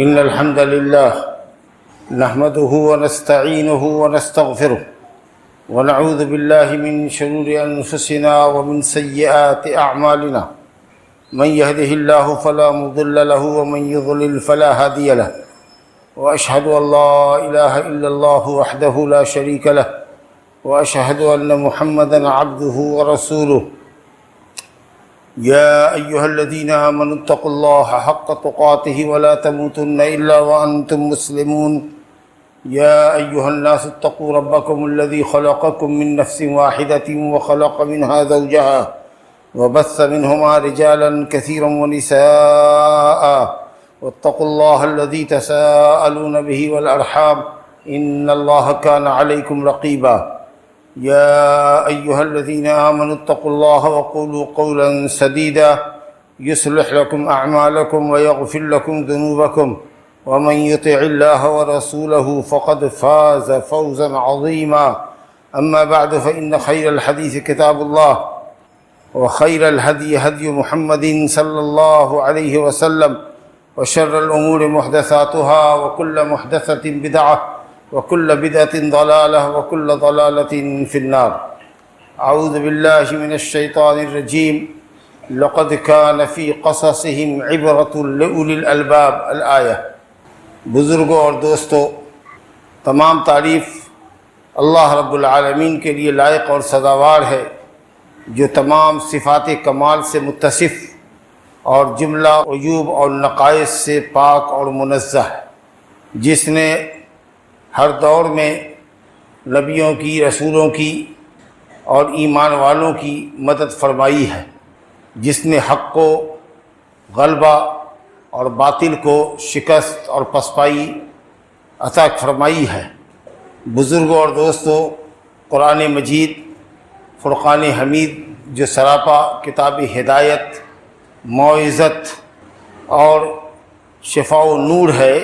إن الحمد لله نحمده ونستعينه ونستغفره ونعوذ بالله من شرور أنفسنا ومن سيئات أعمالنا من يهده الله فلا مضل له ومن يضلل فلا هادي له وأشهد أن لا إله إلا الله وحده لا شريك له وأشهد أن محمدًا عبده ورسوله يا أيها الذين آمنوا اتقوا الله حق تقاته ولا تموتن إلا وأنتم مسلمون يا أيها الناس اتقوا ربكم الذي خلقكم من نفس واحدة وخلق منها زوجها وبث منهما رجالا كثيرا ونساء واتقوا الله الذي تساءلون به والأرحام إن الله كان عليكم رقيبا يا أيها الذين آمنوا اتقوا الله وقولوا قولا سديدا يصلح لكم أعمالكم ويغفر لكم ذنوبكم ومن يطع الله ورسوله فقد فاز فوزا عظيما أما بعد فإن خير الحديث كتاب الله وخير الهدي هدي محمد صلى الله عليه وسلم وشر الأمور محدثاتها وكل محدثة بدعة وكل بدعة ضلالة وكل ضلالة في النار أعوذ بالله من الشيطان الرجيم لقد كان في قصصهم عبرة لأولي الألباب الآية۔ بزرگوں اور دوستو، تمام تعریف اللہ رب العالمین کے لیے لائق اور سزاوار ہے، جو تمام صفات کمال سے متصف اور جملہ عیوب اور نقائص سے پاک اور منزہ ہے، جس نے ہر دور میں نبیوں کی، رسولوں کی اور ایمان والوں کی مدد فرمائی ہے، جس نے حق کو غلبہ اور باطل کو شکست اور پسپائی عطا فرمائی ہے۔ بزرگوں اور دوستو، قرآن مجید فرقان حمید جو سراپا کتاب ہدایت، موعظت اور شفاء و نور ہے،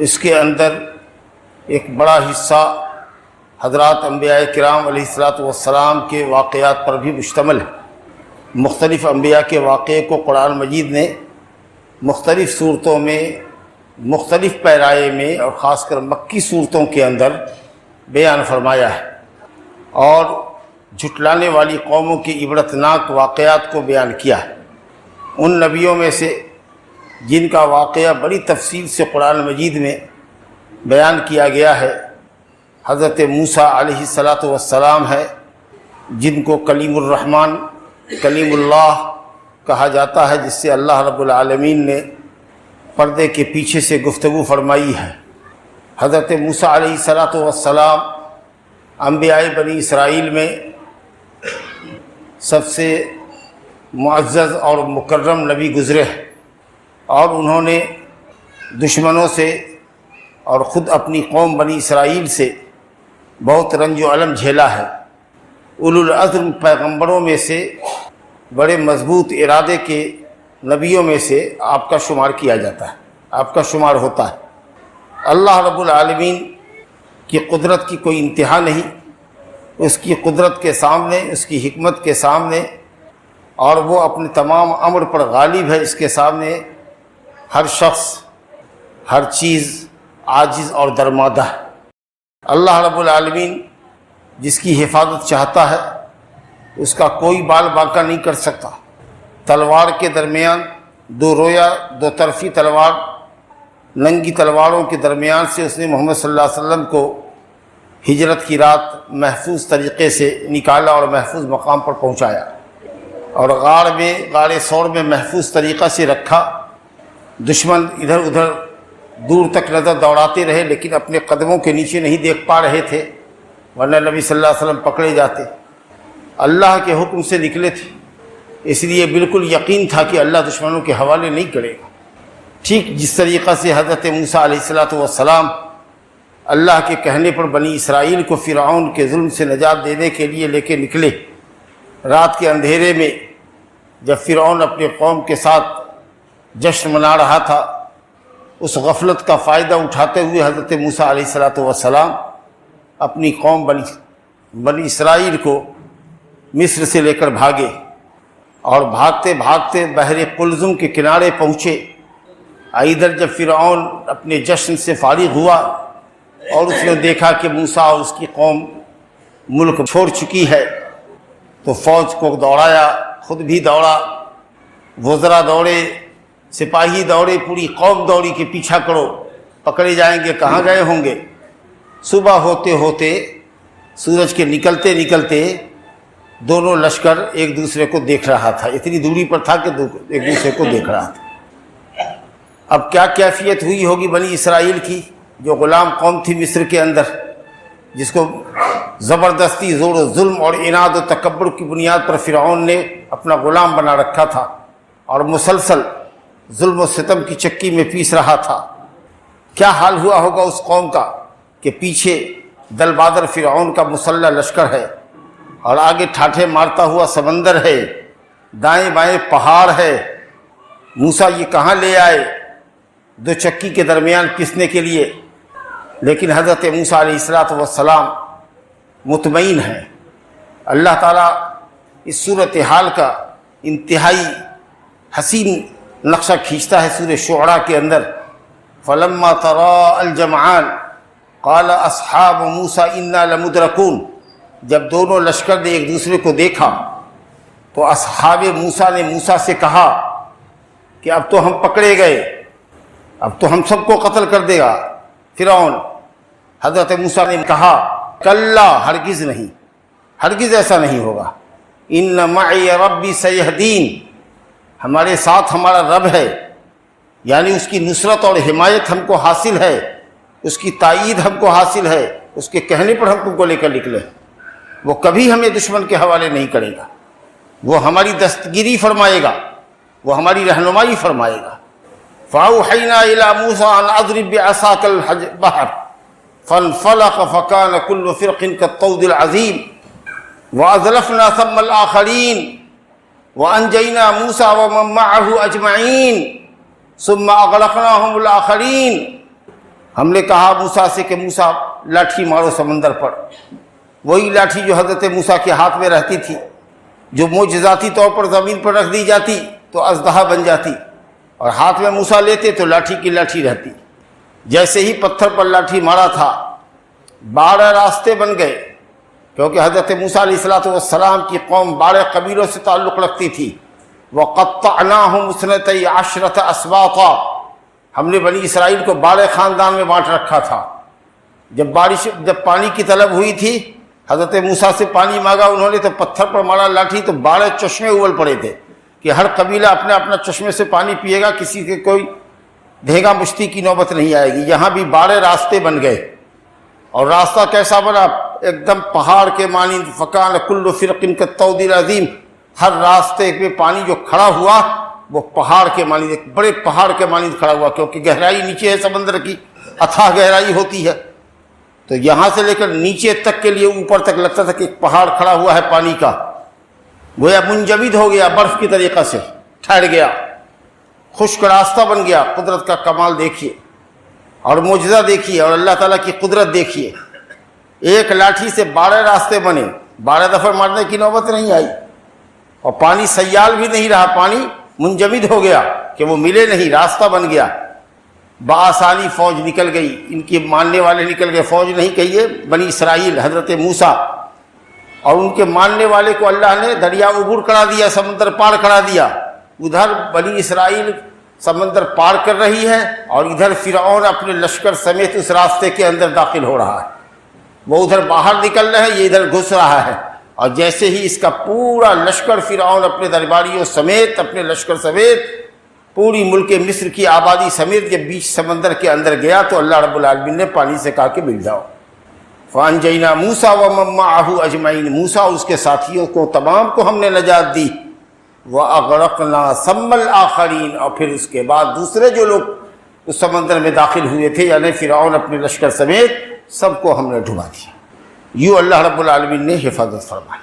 اس کے اندر ایک بڑا حصہ حضرات انبیاء کرام علیہ السلام کے واقعات پر بھی مشتمل ہے۔ مختلف انبیاء کے واقعے کو قرآن مجید نے مختلف صورتوں میں، مختلف پیرائے میں اور خاص کر مکی صورتوں کے اندر بیان فرمایا ہے، اور جھٹلانے والی قوموں کی عبرتناک واقعات کو بیان کیا ہے۔ ان نبیوں میں سے جن کا واقعہ بڑی تفصیل سے قرآن مجید میں بیان کیا گیا ہے، حضرت موسیٰ علیہ السلام ہے، جن کو کلیم الرحمن، کلیم اللہ کہا جاتا ہے، جس سے اللہ رب العالمین نے پردے کے پیچھے سے گفتگو فرمائی ہے۔ حضرت موسیٰ علیہ السلام انبیاء بنی اسرائیل میں سب سے معزز اور مکرم نبی گزرے ہیں، اور انہوں نے دشمنوں سے اور خود اپنی قوم بنی اسرائیل سے بہت رنج و الم جھیلا ہے۔ اولو العزم پیغمبروں میں سے بڑے مضبوط ارادے کے نبیوں میں سے آپ کا شمار کیا جاتا ہے، آپ کا شمار ہوتا ہے۔ اللہ رب العالمین کی قدرت کی کوئی انتہا نہیں، اس کی قدرت کے سامنے، اس کی حکمت کے سامنے، اور وہ اپنے تمام امر پر غالب ہے، اس کے سامنے ہر شخص، ہر چیز عاجز اور درمادہ ہے۔ اللہ رب العالمین جس کی حفاظت چاہتا ہے اس کا کوئی بال باقا نہیں کر سکتا۔ تلوار کے درمیان دو رویا، دو طرفی تلوار، ننگی تلواروں کے درمیان سے اس نے محمد صلی اللہ علیہ وسلم کو ہجرت کی رات محفوظ طریقے سے نکالا اور محفوظ مقام پر پہنچایا، اور غار ثور میں محفوظ طریقہ سے رکھا۔ دشمن ادھر ادھر دور تک نظر دوڑاتے رہے، لیکن اپنے قدموں کے نیچے نہیں دیکھ پا رہے تھے، ورنہ نبی صلی اللہ علیہ وسلم پکڑے جاتے۔ اللہ کے حکم سے نکلے تھے، اس لیے بالکل یقین تھا کہ اللہ دشمنوں کے حوالے نہیں کرے گا۔ ٹھیک جس طریقہ سے حضرت موسیٰ علیہ السلام اللہ کے کہنے پر بنی اسرائیل کو فرعون کے ظلم سے نجات دینے کے لیے لے کے نکلے، رات کے اندھیرے میں جب فرعون اپنے قوم کے ساتھ جشن منا رہا تھا، اس غفلت کا فائدہ اٹھاتے ہوئے حضرت موسیٰ علیہ السلام اپنی قوم بنی اسرائیل کو مصر سے لے کر بھاگے، اور بھاگتے بھاگتے بحر قلزم کے کنارے پہنچے ادھر جب فرعون اپنے جشن سے فارغ ہوا اور اس نے دیکھا کہ موسیٰ اور اس کی قوم ملک چھوڑ چکی ہے تو فوج کو دوڑایا، خود بھی دوڑا، وزراء دوڑے، سپاہی دوڑے، پوری قوم دوڑی کہ پیچھا کرو، پکڑے جائیں گے، کہاں گئے ہوں گے۔ صبح ہوتے ہوتے سورج کے نکلتے نکلتے دونوں لشکر ایک دوسرے کو دیکھ رہا تھا، اتنی دوری پر تھا کہ ایک دوسرے کو دیکھ رہا تھا۔ اب کیا کیفیت ہوئی ہوگی بنی اسرائیل کی، جو غلام قوم تھی مصر کے اندر، جس کو زبردستی، زور و ظلم اور عناد و تکبر کی بنیاد پر فرعون نے اپنا غلام بنا رکھا تھا اور مسلسل ظلم و ستم کی چکی میں پیس رہا تھا۔ کیا حال ہوا ہوگا اس قوم کا کہ پیچھے دل بادر فرعون کا مسلح لشکر ہے اور آگے ٹھاٹھے مارتا ہوا سمندر ہے، دائیں بائیں پہاڑ ہے۔ موسیٰ یہ کہاں لے آئے دو چکی کے درمیان پیسنے کے لیے؟ لیکن حضرت موسیٰ علیہ السلام مطمئن ہیں۔ اللہ تعالیٰ اس صورتحال کا انتہائی حسین نقشہ کھینچتا ہے سورہ شعراء کے اندر، فلما تراءى الجمعان قال اصحاب موسیٰ انا لمدرکون۔ جب دونوں لشکر نے ایک دوسرے کو دیکھا تو اصحاب موسیٰ نے موسیٰ سے کہا کہ اب تو ہم پکڑے گئے، اب تو ہم سب کو قتل کر دے گا فرعون۔ حضرت موسیٰ نے کہا کلا، ہرگز نہیں، ہرگز ایسا نہیں ہوگا، ان معی ربی سیہدین، ہمارے ساتھ ہمارا رب ہے، یعنی اس کی نصرت اور حمایت ہم کو حاصل ہے، اس کی تائید ہم کو حاصل ہے، اس کے کہنے پر ہم تم کو لے کر نکلے، وہ کبھی ہمیں دشمن کے حوالے نہیں کرے گا، وہ ہماری دستگیری فرمائے گا، وہ ہماری رہنمائی فرمائے گا۔ فَأَوْحَيْنَا إِلَى مُوسَىٰ أَنْ أَضْرِبْ بِعَصَاكَ الْبَحْرَ فَانْفَلَقَ فَكَانَ كُلُّ فِرْقٍ كَالطَّوْدِ الْعَظِيمِ وَأَزْلَفْنَا ثَمَّ الْآخَرِينَ وَأَنْجَيْنَا مُوسَىٰ وَمَن مَّعَهُ أَجْمَعِينَ ثُمَّ أَغْرَقْنَاهُمُ الْآخَرِينَ۔ ہم نے کہا موسیٰ سے کہ موسیٰ لاٹھی مارو سمندر پر، وہی لاٹھی جو حضرت موسیٰ کے ہاتھ میں رہتی تھی، جو معجزاتی طور پر زمین پر رکھ دی جاتی تو اژدہا بن جاتی، اور ہاتھ میں موسیٰ لیتے تو لاٹھی کی لاٹھی رہتی۔ جیسے ہی پتھر پر لاٹھی مارا تھا 12 راستے بن گئے، کیونکہ حضرت موسیٰ علیہ السلام کی قوم 12 قبیلوں سے تعلق رکھتی تھی۔ وَقَطَّعْنَاهُمْ اثْنَتَيْ عَشْرَةَ أَسْبَاطًا، ہم نے بنی اسرائیل کو 12 خاندان میں بانٹ رکھا تھا۔ جب پانی کی طلب ہوئی تھی، حضرت موسیٰ سے پانی مانگا انہوں نے، تو پتھر پر مارا لاٹھی تو 12 چشمے ابل پڑے تھے کہ ہر قبیلہ اپنا اپنا چشمے سے پانی پیے گا، کسی کے کوئی دھیگا مشتی کی نوبت نہیں آئے گی۔ یہاں بھی 12 راستے بن گئے، اور راستہ کیسا بنا؟ ایک دم پہاڑ کے مانند، فَكَانَ كُلُّ فِرْقٍ كَالطَّوْدِ الْعَظِيمِ، ہر راستے پہ پانی جو کھڑا ہوا وہ پہاڑ کے مانند، ایک بڑے پہاڑ کے مانند کھڑا ہوا، کیونکہ گہرائی نیچے ہے، سمندر کی اتھاہ گہرائی ہوتی ہے، تو یہاں سے لے کر نیچے تک کے لیے اوپر تک لگتا تھا کہ ایک پہاڑ کھڑا ہوا ہے پانی کا، گویا منجمد ہو گیا، برف کی طریقہ سے ٹھہر گیا، خشک راستہ بن گیا۔ قدرت کا کمال دیکھیے اور معجزہ دیکھیے اور اللہ تعالیٰ کی قدرت دیکھیے، ایک لاٹھی سے 12 راستے بنے، 12 دفعہ مارنے کی نوبت نہیں آئی، اور پانی سیال بھی نہیں رہا، پانی منجمد ہو گیا کہ وہ ملے نہیں، راستہ بن گیا۔ بآسانی فوج نکل گئی، ان کے ماننے والے نکل گئے، فوج نہیں کہیے، بنی اسرائیل، حضرت موسیٰ اور ان کے ماننے والے کو اللہ نے دریا عبور کرا دیا، سمندر پار کرا دیا۔ ادھر بنی اسرائیل سمندر پار کر رہی ہے اور ادھر فرعون اپنے لشکر سمیت اس راستے کے اندر داخل ہو رہا ہے، وہ ادھر باہر نکل رہے ہیں، یہ ادھر گھس رہا ہے، اور جیسے ہی اس کا پورا لشکر فرعون اپنے درباریوں سمیت، اپنے لشکر سمیت، پوری ملک مصر کی آبادی سمیت جب بیچ سمندر کے اندر گیا تو اللہ رب العالمین نے پانی سے کہا کہ مل جاؤ۔ فَأَنْجَيْنَا مُوسَىٰ وَمَن مَّعَهُ أَجْمَعِينَ، موسیٰ اس کے ساتھیوں کو تمام کو ہم نے نجات دی۔ وَأَغْرَقْنَا ثَمَّ الْآخَرِينَ، اور پھر اس کے بعد دوسرے جو لوگ اس سمندر میں داخل ہوئے تھے، یعنی فرعون اپنے لشکر سمیت، سب کو ہم نے ڈبا دیا۔ یوں اللہ رب العالمین نے حفاظت فرمائی۔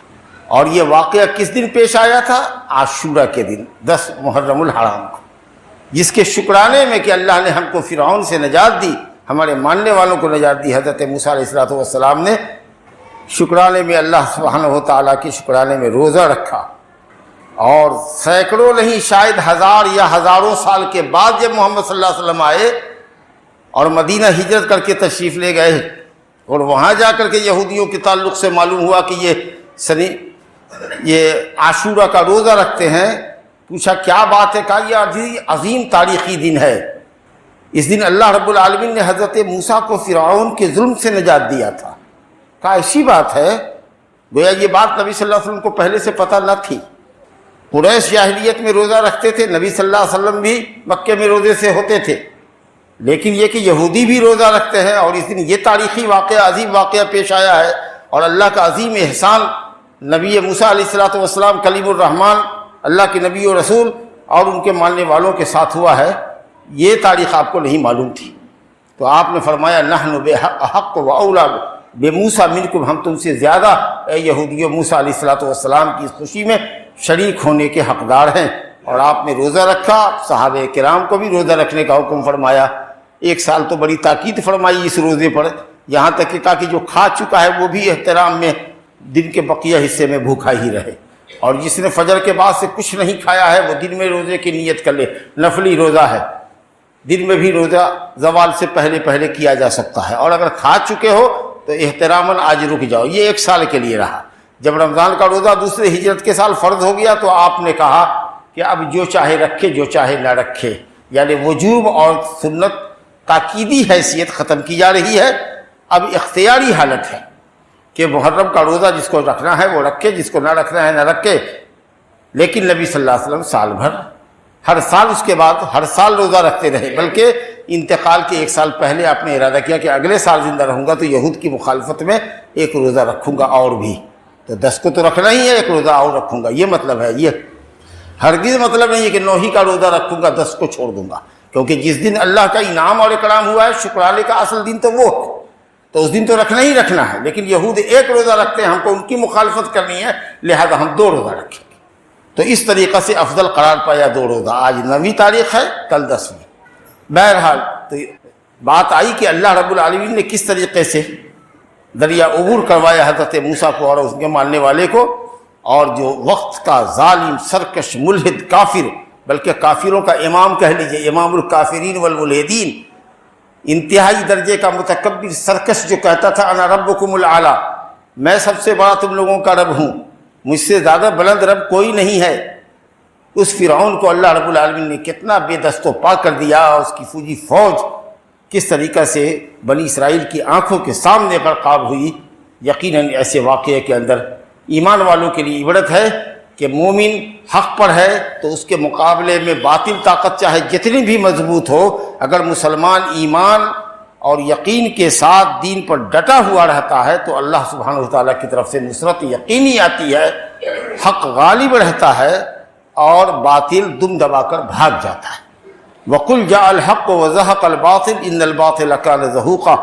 اور یہ واقعہ کس دن پیش آیا تھا؟ عاشورہ کے دن، 10 محرم الحرام کو، جس کے شکرانے میں کہ اللہ نے ہم کو فرعون سے نجات دی، ہمارے ماننے والوں کو نجات دی۔ حضرت موسیٰ علیہ السلام نے شکرانے میں اللہ سبحانہ و تعالیٰ کے شکرانے میں روزہ رکھا اور سینکڑوں نہیں شاید ہزار یا ہزاروں سال کے بعد جب محمد صلی اللہ علیہ وسلم آئے اور مدینہ ہجرت کر کے تشریف لے گئے اور وہاں جا کر کے یہودیوں کے تعلق سے معلوم ہوا کہ یہ عاشورہ کا روزہ رکھتے ہیں، پوچھا کیا بات ہے؟ کہا یہ عظیم تاریخی دن ہے، اس دن اللہ رب العالمین نے حضرت موسیٰ کو فرعون کے ظلم سے نجات دیا تھا۔ کہا ایسی بات ہے؟ گویا یہ بات نبی صلی اللہ علیہ وسلم کو پہلے سے پتہ نہ تھی۔ قریش جاہلیت میں روزہ رکھتے تھے، نبی صلی اللہ علیہ وسلم بھی مکے میں روزے سے ہوتے تھے، لیکن یہ کہ یہودی بھی روزہ رکھتے ہیں اور اس دن یہ تاریخی واقعہ، عظیم واقعہ پیش آیا ہے اور اللہ کا عظیم احسان نبی موسیٰ علیہ السلام کلیم الرحمن، اللہ کے نبی و رسول اور ان کے ماننے والوں کے ساتھ ہوا ہے، یہ تاریخ آپ کو نہیں معلوم تھی۔ تو آپ نے فرمایا نحن بحق و اولا بے موسیٰ منکم، ہم تم سے زیادہ اے یہودیوں موسیٰ علیہ السلام کی اس خوشی میں شریک ہونے کے حقدار ہیں۔ اور آپ نے روزہ رکھا، صحابہ کرام کو بھی روزہ رکھنے کا حکم فرمایا۔ 1 سال تو بڑی تاکید فرمائی اس روزے پر، یہاں تک کہ کہا کہ جو کھا چکا ہے وہ بھی احترام میں دن کے بقیہ حصے میں بھوکا ہی رہے، اور جس نے فجر کے بعد سے کچھ نہیں کھایا ہے وہ دن میں روزے کی نیت کر لے، نفلی روزہ ہے، دن میں بھی روزہ زوال سے پہلے کیا جا سکتا ہے، اور اگر کھا چکے ہو تو احتراماً آج رک جاؤ۔ یہ 1 سال کے لیے رہا۔ جب رمضان کا روزہ دوسرے ہجرت کے سال فرض ہو گیا تو آپ نے کہا کہ اب جو چاہے رکھے جو چاہے نہ رکھے، یعنی وجوب اور سنت تاکیدی حیثیت ختم کی جا رہی ہے، اب اختیاری حالت ہے کہ محرم کا روزہ جس کو رکھنا ہے وہ رکھے، جس کو نہ رکھنا ہے نہ رکھے۔ لیکن نبی صلی اللہ علیہ وسلم سال بھر، ہر سال اس کے بعد ہر سال روزہ رکھتے رہے، بلکہ انتقال کے 1 سال پہلے آپ نے ارادہ کیا کہ اگلے سال زندہ رہوں گا تو یہود کی مخالفت میں 1 روزہ رکھوں گا اور بھی، تو 10 کو تو رکھنا ہی ہے، 1 روزہ اور رکھوں گا، یہ مطلب ہے۔ یہ ہرگز مطلب نہیں ہے کہ 9 ہی کا روزہ رکھوں گا 10 کو چھوڑ دوں گا، کیونکہ جس دن اللہ کا انعام اور اکرام ہوا ہے، شکرانے کا اصل دن تو وہ ہے، تو اس دن تو رکھنا ہی رکھنا ہے۔ لیکن یہود 1 روزہ رکھتے ہیں، ہم کو ان کی مخالفت کرنی ہے، لہذا ہم 2 روزہ رکھیں گے، تو اس طریقہ سے افضل قرار پایا 2 روزہ۔ آج 9ویں تاریخ ہے، کل 10ویں۔ بہرحال تو بات آئی کہ اللہ رب العالمین نے کس طریقے سے دریا عبور کروایا حضرت موسیٰ کو اور اس کے ماننے والے کو، اور جو وقت کا ظالم سرکش ملحد کافر، بلکہ کافروں کا امام کہہ لیجئے، امام الکافرین والملحدین، انتہائی درجے کا متکبر سرکش جو کہتا تھا انا ربکم الاعلی، میں سب سے بڑا تم لوگوں کا رب ہوں، مجھ سے زیادہ بلند رب کوئی نہیں ہے، اس فرعون کو اللہ رب العالمین نے کتنا بے دست و پا کر دیا، اس کی فوجی فوج کس طریقہ سے بنی اسرائیل کی آنکھوں کے سامنے غرقاب ہوئی۔ یقیناً ایسے واقعے کے اندر ایمان والوں کے لیے عبرت ہے کہ مومن حق پر ہے تو اس کے مقابلے میں باطل طاقت چاہے جتنی بھی مضبوط ہو، اگر مسلمان ایمان اور یقین کے ساتھ دین پر ڈٹا ہوا رہتا ہے تو اللہ سبحانہ وتعالیٰ کی طرف سے نصرت یقینی آتی ہے، حق غالب رہتا ہے اور باطل دم دبا کر بھاگ جاتا ہے۔ وَقُلْ جَاءَ الْحَقُّ وَزَهَقَ الْبَاطِلُ إِنَّ الْبَاطِلَ كَانَ زَهُوقًا،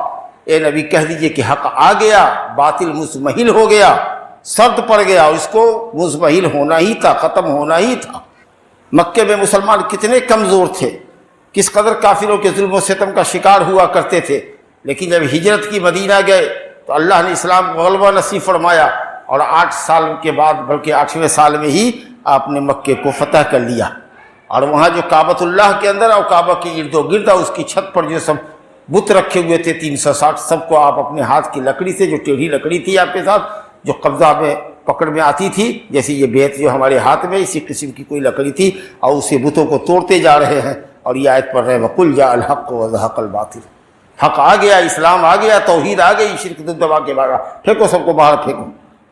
اے نبی کہہ دیجئے کہ حق آ گیا، باطل مزمحل ہو گیا، سرد پڑ گیا، اس کو مزمحل ہونا ہی تھا، ختم ہونا ہی تھا۔ مکے میں مسلمان کتنے کمزور تھے، کس قدر کافروں کے ظلم و ستم کا شکار ہوا کرتے تھے، لیکن جب ہجرت کی مدینہ گئے تو اللہ نے اسلام کو غلبہ نصیب فرمایا، اور 8 سال کے بعد بلکہ 8ویں سال میں ہی آپ نے مکے کو فتح کر لیا، اور وہاں جو کعبۃ اللہ کے اندر اور کعبہ کے ارد و گرد اس کی چھت پر جو سب بت رکھے ہوئے تھے 360، سب کو آپ اپنے ہاتھ کی لکڑی سے، جو ٹیڑھی لکڑی تھی آپ کے ساتھ جو قبضہ میں پکڑ میں آتی تھی، جیسے یہ بیت جو ہمارے ہاتھ میں اسی قسم کی کوئی لکڑی تھی، اور اسے بتوں کو توڑتے جا رہے ہیں، اور یہ آیت پڑھ رہے ہیں وَقُلْ جَاءَ الْحَقُّ وَزَهَقَ الْبَاطِلُ، حق آ گیا، اسلام آ گیا، توحید آ گئی، شرک دب دبا کے باہر پھینکو، سب کو باہر پھینکو،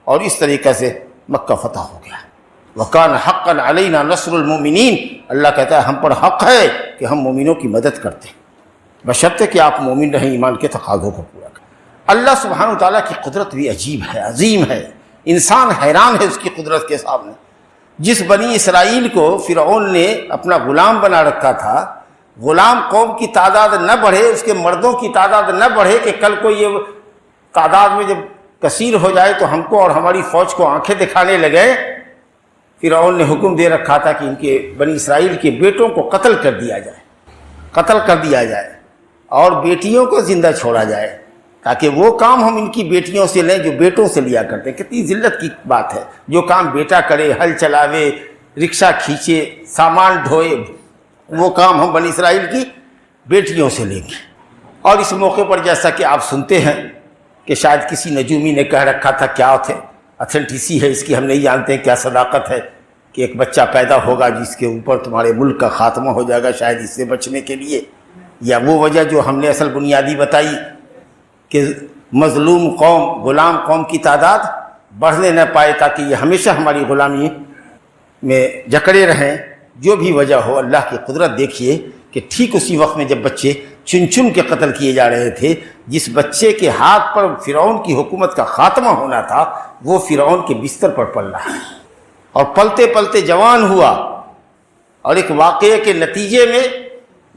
اور اس طریقے سے مکہ فتح ہو گیا۔ وَكَانَ حَقًّا عَلَيْنَا نَصْرُ الْمُؤْمِنِينَ، اللہ کہتا ہے ہم پر حق ہے کہ ہم مومنوں کی مدد کرتے ہیں، بشرطے کہ آپ مومن رہیں، ایمان کے تقاضوں کو پورا کریں۔ اللہ سبحانہ وتعالیٰ کی قدرت بھی عجیب ہے، عظیم ہے، انسان حیران ہے اس کی قدرت کے سامنے۔ جس بنی اسرائیل کو فرعون نے اپنا غلام بنا رکھا تھا، غلام قوم کی تعداد نہ بڑھے، اس کے مردوں کی تعداد نہ بڑھے کہ کل کو یہ تعداد میں جب کثیر ہو جائے تو ہم کو اور ہماری فوج کو آنکھیں دکھانے لگے، فرعون نے حکم دے رکھا تھا کہ ان کے بنی اسرائیل کے بیٹوں کو قتل کر دیا جائے اور بیٹیوں کو زندہ چھوڑا جائے، تاکہ وہ کام ہم ان کی بیٹیوں سے لیں جو بیٹوں سے لیا کرتے ہیں۔ کتنی ذلت کی بات ہے، جو کام بیٹا کرے، ہل چلاوے، رکشہ کھینچے، سامان ڈھوئے، وہ کام ہم بنی اسرائیل کی بیٹیوں سے لیں گے۔ اور اس موقع پر جیسا کہ آپ سنتے ہیں کہ شاید کسی نجومی نے کہہ رکھا تھا، کیا اتھینٹیسی ہے اس کی ہم نہیں جانتے ہیں، کیا صداقت ہے کہ ایک بچہ پیدا ہوگا جس کے اوپر تمہارے ملک کا خاتمہ ہو جائے گا، شاید اس سے بچنے کے لیے، یا وہ وجہ جو ہم نے اصل بنیادی بتائی کہ مظلوم قوم، غلام قوم کی تعداد بڑھنے نہ پائے تاکہ یہ ہمیشہ ہماری غلامی میں جکڑے رہیں۔ جو بھی وجہ ہو، اللہ کی قدرت دیکھیے کہ ٹھیک اسی وقت میں جب بچے چن چن کے قتل کیے جا رہے تھے، جس بچے کے ہاتھ پر فرعون کی حکومت کا خاتمہ ہونا تھا وہ فرعون کے بستر پر پل رہا ہے، اور پلتے پلتے جوان ہوا، اور ایک واقعے کے نتیجے میں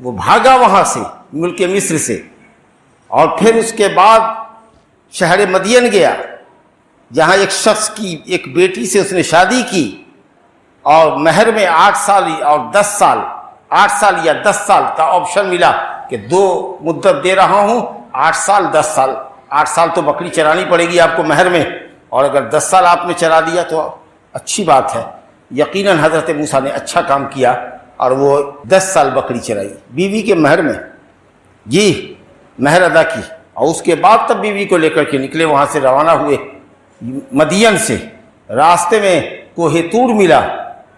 وہ بھاگا وہاں سے، ملک مصر سے، اور پھر اس کے بعد شہر مدین گیا جہاں ایک شخص کی ایک بیٹی سے اس نے شادی کی، اور مہر میں 8 سال اور 10 سال 8 سال یا 10 سال کا آپشن ملا کہ 2 مدت دے رہا ہوں، 8 سال 10 سال۔ 8 سال تو بکری چرانی پڑے گی آپ کو مہر میں، اور اگر 10 سال آپ نے چرا دیا تو اچھی بات ہے۔ یقیناً حضرت موسیٰ نے اچھا کام کیا اور وہ 10 سال بکری چرائی بیوی کے مہر میں، جی مہر ادا کی، اور اس کے بعد تب بیوی کو لے کر کے نکلے، وہاں سے روانہ ہوئے مدین سے۔ راستے میں کوہ طور ملا،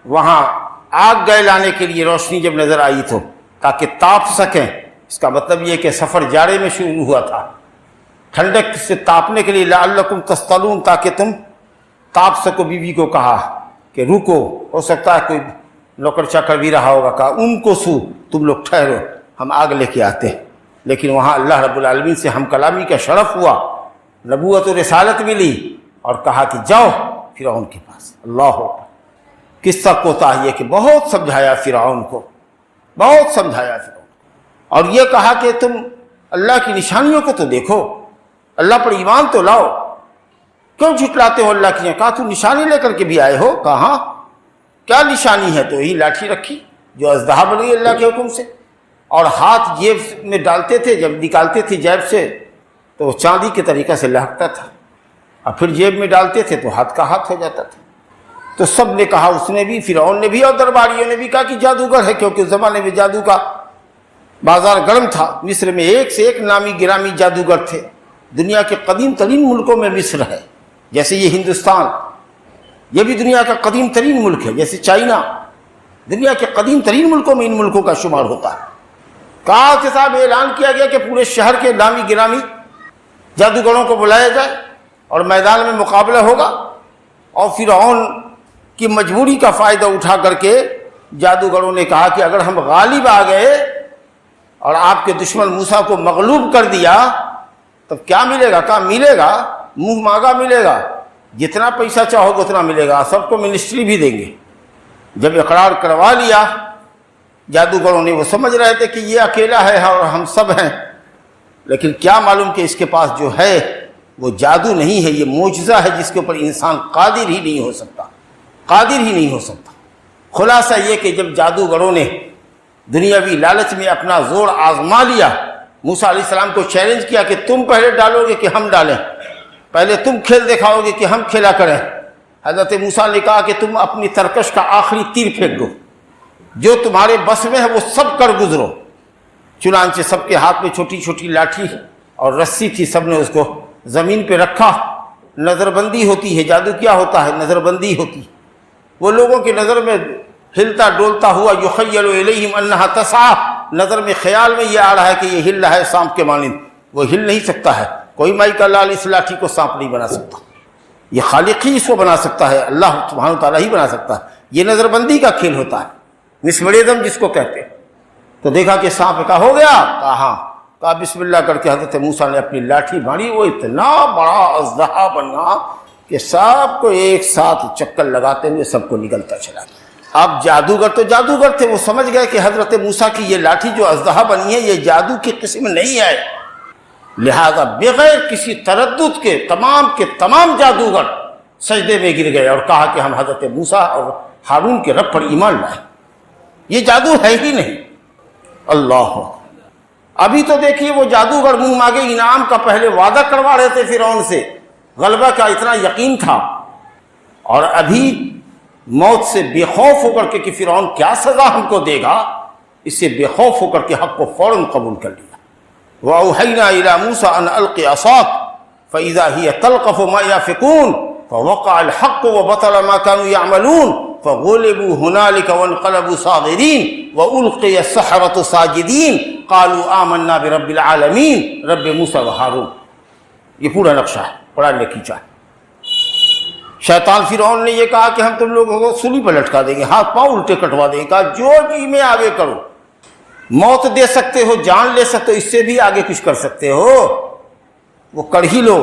وہاں آگ گئے لانے کے لیے روشنی جب نظر آئی تو تاکہ تاپ سکیں، اس کا مطلب یہ کہ سفر جاڑے میں شروع ہوا تھا، ٹھنڈک سے تاپنے کے لیے لعلکم تصطلون، تاکہ تم تاپ سکو۔ بیوی کو کہا کہ رکو، ہو سکتا ہے کوئی نوکر چاکر بھی رہا ہوگا، کہا ان کو سو، تم لوگ ٹھہرو، ہم آگ لے کے آتے ہیں۔ لیکن وہاں اللہ رب العالمین سے ہم کلامی کا شرف ہوا، نبوت و رسالت ملی، اور کہا کہ جاؤ فرعون کے پاس۔ اللہ اکبر۔ قصہ کوتاہی ہے کہ بہت سمجھایا فرعون کو، بہت سمجھایا فرعون کو، اور یہ کہا کہ تم اللہ کی نشانیوں کو تو دیکھو، اللہ پر ایمان تو لاؤ، کیوں جھٹلاتے ہو اللہ کی؟ کہا تو نشانی لے کر کے بھی آئے ہو؟ کہاں، کیا نشانی ہے؟ تو یہی لاٹھی رکھی جو اژدہا بن گئی اللہ کے حکم سے، اور ہاتھ جیب میں ڈالتے تھے، جب نکالتے تھے جیب سے تو وہ چاندی کے طریقے سے لہکتا تھا، اور پھر جیب میں ڈالتے تھے تو ہاتھ کا ہاتھ ہو جاتا تھا۔ تو سب نے کہا، اس نے بھی، فرعون نے بھی، اور درباریوں نے بھی کہا کہ جادوگر ہے، کیونکہ اس زمانے میں جادو کا بازار گرم تھا۔ مصر میں ایک سے ایک نامی گرامی جادوگر تھے، دنیا کے قدیم ترین ملکوں میں مصر ہے، جیسے یہ ہندوستان، یہ بھی دنیا کا قدیم ترین ملک ہے، جیسے چائنا دنیا کے قدیم ترین ملکوں میں ان ملکوں کا شمار ہوتا ہے۔ کہا کہ صاحب اعلان کیا گیا کہ پورے شہر کے نامی گرامی جادوگروں کو بلایا جائے اور میدان میں مقابلہ ہوگا، اور فرعون کی مجبوری کا فائدہ اٹھا کر کے جادوگروں نے کہا کہ اگر ہم غالب آ گئے اور آپ کے دشمن موسیٰ کو مغلوب کر دیا تب کیا ملے گا؟ کہا ملے گا، منہ مانگا ملے گا، جتنا پیسہ چاہو گے اتنا ملے گا، سب کو منسٹری بھی دیں گے۔ جب اقرار کروا لیا جادوگروں نے، وہ سمجھ رہے تھے کہ یہ اکیلا ہے اور ہم سب ہیں، لیکن کیا معلوم کہ اس کے پاس جو ہے وہ جادو نہیں ہے، یہ معجزہ ہے جس کے اوپر انسان قادر ہی نہیں ہو سکتا، قادر ہی نہیں ہو سکتا۔ خلاصہ یہ کہ جب جادوگروں نے دنیاوی لالچ میں اپنا زور آزما لیا، موسیٰ علیہ السلام کو چیلنج کیا کہ تم پہلے ڈالو گے کہ ہم ڈالیں، پہلے تم کھیل دکھاؤ گے کہ ہم کھیلا کریں۔ حضرت موسیٰ نے کہا کہ تم اپنی ترکش کا آخری تیر پھینک دو، جو تمہارے بس میں ہے وہ سب کر گزرو۔ چنانچہ سب کے ہاتھ میں چھوٹی چھوٹی لاٹھی اور رسی تھی، سب نے اس کو زمین پہ رکھا۔ نظر بندی ہوتی ہے، جادو کیا ہوتا ہے؟ نظر بندی ہوتی، وہ لوگوں کی نظر میں ہلتا ڈولتا ہوا، یخیل الیہم انہا تسعی، نظر میں خیال میں یہ آ رہا ہے کہ یہ ہل رہا ہے سانپ کے مانند، وہ ہل نہیں سکتا ہے، کوئی مائی کا لال اس لاٹھی کو سانپ نہیں بنا سکتا، یہ خالق ہی اس کو بنا سکتا ہے، اللہ سبحانہ تعالیٰ ہی بنا سکتا ہے، یہ نظر بندی کا کھیل ہوتا ہے، مسمریزم جس کو کہتے ہیں۔ تو دیکھا کہ سانپ کا ہو گیا، کہا ہاں، کہا بسم اللہ کر کے حضرت موسیٰ نے اپنی لاٹھی ماری، وہ اتنا بڑا اژدہا بنا کہ سب کو ایک ساتھ چکر لگاتے ہوئے سب کو نگلتا چلا گیا۔ اب جادوگر تو جادوگر تھے، وہ سمجھ گئے کہ حضرت موسیٰ کی یہ لاٹھی جو اژدہا بنی ہے یہ جادو کی قسم نہیں ہے، لہذا بغیر کسی تردد کے تمام جادوگر سجدے میں گر گئے اور کہا کہ ہم حضرت موسیٰ اور ہارون کے رب پر ایمان لائے، یہ جادو ہے ہی نہیں۔ اللہ، ابھی تو دیکھیے وہ جادوگر منہ مانگے انعام کا پہلے وعدہ کروا رہے تھے فرعون سے، غلبہ کا اتنا یقین تھا، اور ابھی موت سے بے خوف ہو کر کے کہ فرعون کیا سزا ہم کو دے گا، اس سے بے خوف ہو کر کے حق کو فوراً قبول کر لیا۔ وَأَوْحَيْنَا إِلَىٰ مُوسَىٰ أَنْ أَلْقِ عَصَاكَ فَإِذَا هِيَ تَلْقَفُ مَا يَأْفِكُونَ فَوَقَعَ الْحَقُّ وَبَطَلَ مَا كَانُوا يَعْمَلُونَ فَغُلِبُوا هُنَالِكَ وَانقَلَبُوا صَاغِرِينَ وَأُلْقِيَ السَّحَرَةُ سَاجِدِينَ قَالُوا آمَنَّا بِرَبِّ الْعَالَمِينَ رب موسیٰ و ہارون۔ یہ پورا نقشہ ہے، قرآن نے کھینچا ہے۔ شیطان فرعون نے یہ کہا کہ ہم تم لوگوں کو سولی پر لٹکا دیں گے، ہاتھ پاؤں الٹے کٹوا دیں گے، کہا جو جی میں آگے کرو، موت دے سکتے ہو، جان لے سکتے ہو، اس سے بھی آگے کچھ کر سکتے ہو، وہ کر ہی لو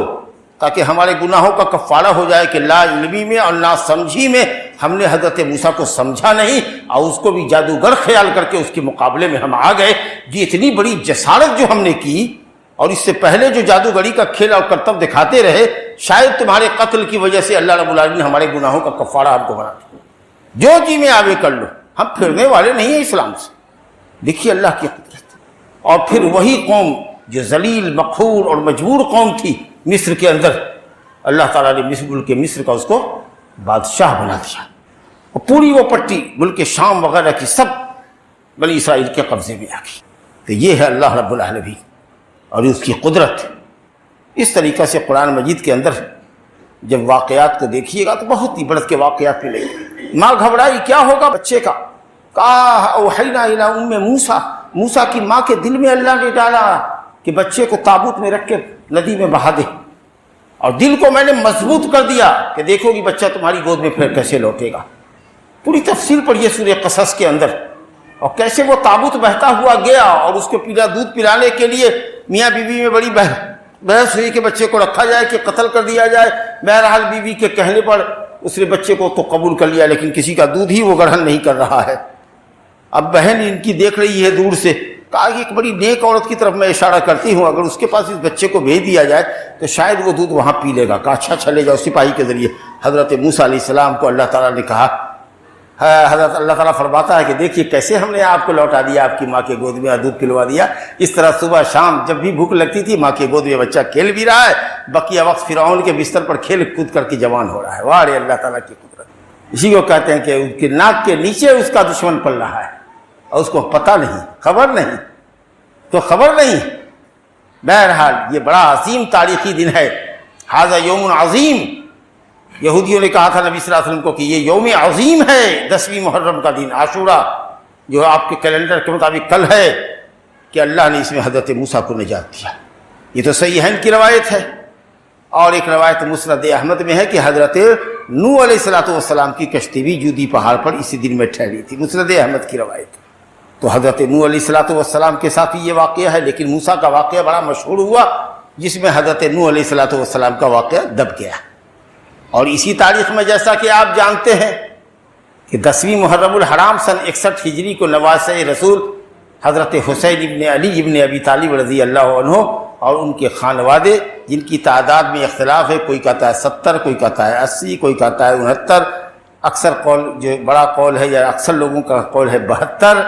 تاکہ ہمارے گناہوں کا کفارہ ہو جائے کہ لا علمی میں اور نا سمجھی میں ہم نے حضرت موسیٰ کو سمجھا نہیں اور اس کو بھی جادوگر خیال کر کے اس کے مقابلے میں ہم آ گئے۔ یہ اتنی بڑی جسارت جو ہم نے کی، اور اس سے پہلے جو جادوگری کا کھیل اور کرتب دکھاتے رہے، شاید تمہارے قتل کی وجہ سے اللہ رب العالمین نے ہمارے گناہوں کا کفارہ آپ کو بنا دیا، جو جی میں آگے کر لو، ہم پھرنے والے نہیں ہیں اسلام سے۔ دیکھیے اللہ کی قدرت۔ اور پھر وہی قوم جو ذلیل مقہور اور مجبور قوم تھی مصر کے اندر، اللہ تعالیٰ نے ملک مصر کا اس کو بادشاہ بنا دیا، اور پوری وہ پٹی ملک شام وغیرہ کی سب بنی اسرائیل کے قبضے میں آ گئی۔ تو یہ ہے اللہ رب العالمین اور اس کی قدرت۔ اس طریقہ سے قرآن مجید کے اندر جب واقعات کو دیکھیے گا تو بہت ہی بڑھ کے واقعات ملیں گے۔ ماں گھبرائی، کیا ہوگا بچے کا؟ کہا اوحینا الی ام موسیٰ، موسیٰ کی ماں کے دل میں اللہ نے ڈالا کہ بچے کو تابوت میں رکھ کے ندی میں بہا دے، اور دل کو میں نے مضبوط کر دیا کہ دیکھو گی بچہ تمہاری گود میں پھر کیسے لوٹے گا۔ پوری تفصیل پڑھیے سورہ قصص کے اندر، اور کیسے وہ تابوت بہتا ہوا گیا، اور اس کو دودھ پلانے کے لیے میاں بیوی میں بڑی بحث ہوئی کہ بچے کو رکھا جائے کہ قتل کر دیا جائے۔ بہرحال بیوی کے کہنے پر اس نے بچے کو تو قبول کر لیا، لیکن کسی کا دودھ ہی وہ گرہن نہیں کر رہا ہے۔ اب بہن ان کی دیکھ رہی ہے دور سے، کہا کہ ایک بڑی نیک عورت کی طرف میں اشارہ کرتی ہوں، اگر اس کے پاس اس بچے کو بھیج دیا جائے تو شاید وہ دودھ وہاں پی لے گا۔ کہا اچھا چلے جاؤ۔ سپاہی کے ذریعے حضرت موسیٰ علیہ السلام کو اللہ تعالیٰ نے کہا، حضرت اللہ تعالیٰ فرماتا ہے کہ دیکھیے کیسے ہم نے آپ کو لوٹا دیا، آپ کی ماں کے گود میں دودھ پلوا دیا۔ اس طرح صبح شام جب بھی بھوک لگتی تھی ماں کے گود میں بچہ کھیل بھی رہا ہے، بقیہ وقت فرعون کے بستر پر کھیل کود کر کے جوان ہو رہا ہے۔ واہ اللہ تعالیٰ کی قدرت! اسی کو کہتے ہیں کہ ان کے ناک کے نیچے اس کا دشمن پل رہا ہے اور اس کو پتہ نہیں، خبر نہیں، تو خبر نہیں۔ بہرحال یہ بڑا عظیم تاریخی دن ہے، ھذا یوم عظیم۔ یہودیوں نے کہا تھا نبی صلی اللہ علیہ وسلم کو کہ یہ یوم عظیم ہے، 10ویں محرم کا دن عاشورہ، جو آپ کے کیلنڈر کے مطابق کل ہے، کہ اللہ نے اس میں حضرت موسیٰ کو نجات دیا۔ یہ تو صحیحین کی روایت ہے، اور ایک روایت مسند احمد میں ہے کہ حضرت نوح علیہ السلام کی کشتی بھی جودی پہاڑ پر اسی دن میں ٹھہری تھی، مسند احمد کی روایت۔ تو حضرت نوح علیہ السلام کے ساتھ یہ واقعہ ہے، لیکن موسیٰ کا واقعہ بڑا مشہور ہوا، جس میں حضرت نوح علیہ السلام کا واقعہ دب گیا۔ اور اسی تاریخ میں جیسا کہ آپ جانتے ہیں کہ 10ویں محرم الحرام سن 61 ہجری کو نواسۂ رسول حضرت حسین ابن علی ابن ابی طالب رضی اللہ عنہ اور ان کے خانوادے، جن کی تعداد میں اختلاف ہے، کوئی کہتا ہے 70، کوئی کہتا ہے 80، کوئی کہتا ہے 69، اکثر قول جو بڑا قول ہے یا اکثر لوگوں کا قول ہے 72،